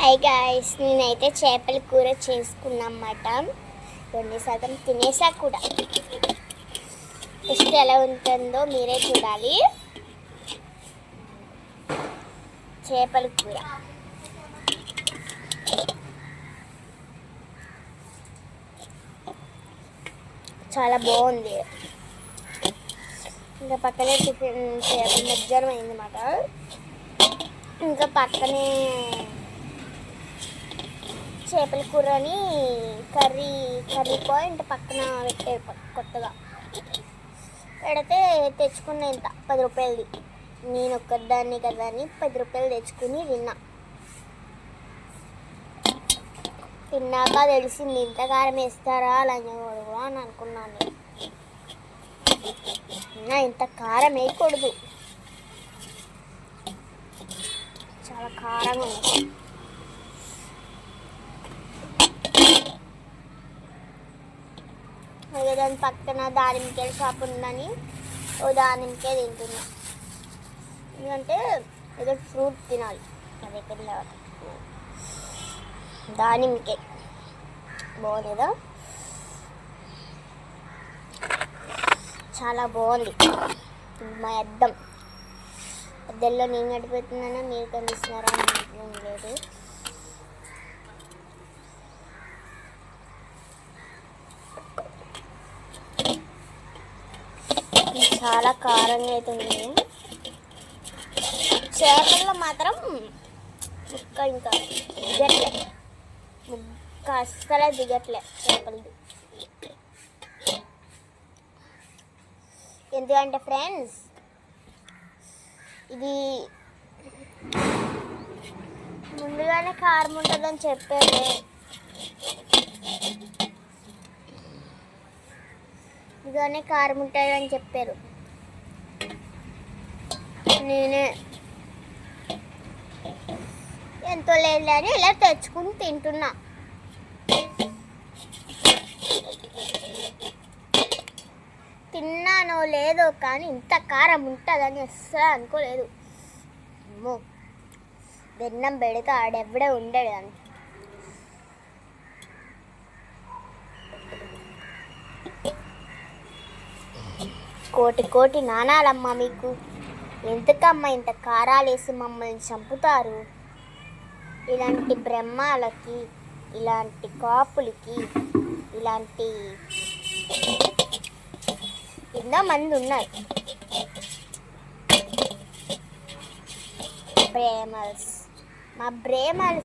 Hi guys, నేనైతే చేపల కూర చేసుకున్నమాట. 2% తినేసా కూడా. టేస్ట్ ఎలా ఉంటుందో మీరే చూడాలి. చేపల కూర చాలా బాగుంది. ఇంకా పక్కనే టిఫిన్ మధ్యాహ్నం అయిందన్నమాట. ఇంకా పక్కనే చేపల కూరని కర్రీ పాయింట్ పక్కన పెట్టారు కొత్తగా. పెడితే తెచ్చుకున్న ఇంత 10 రూపాయలది. నేను ఒక్కదాన్ని కదా అని 10 రూపాయలు తెచ్చుకుని తిన్నాక తెలిసింది ఇంత కారం వేస్తారా లంజగొడుగు అని అనుకున్నాను. ఇంత కారం వేయకూడదు, చాలా కారంగా ఉంది. దాని పక్కన దానిమ్మకాయ షాప్ ఉందని దానిమ్మకాయ తింటున్నా. ఎందుకంటే ఏదో ఫ్రూట్ తినాలి. అదే పెద్ద దానిమ్మకాయ బాగుంది కదా, చాలా బాగుంది. మా అద్దంలో నేను గడిపోతున్నానా మీరు కనిపిస్తున్నారా లేదు. చాలా కారంగా అయితే ఉంది. చేపల్లో మాత్రం ఇంకా దిగట్లే, అస్సలే దిగట్లే చేపలది. ఎందుకంటే ఫ్రెండ్స్, ఇది ముందుగానే కారం ఉంటుందని చెప్పారు. ముందుగానే కారం ఉంటుందని చెప్పారు. నేనే ఎంతో లేదని ఇలా తెచ్చుకుని తింటున్నా. తిన్నానో లేదో కానీ ఇంత కారం ఉంటుందని అస్సలు అనుకోలేదు. అమ్మో, బెన్నం పెడితే ఆడెవడే ఉండడు అని. కోటి నాణాలమ్మ మీకు. ఎందుకమ్మా ఇంత కారాలు వేసి మమ్మల్ని చంపుతారు? ఇలాంటి బ్రహ్మాలకి, ఇలాంటి కాపులకి, ఇలాంటి ఎన్నో మంది ఉన్నారు. మా బ్రేమల్స్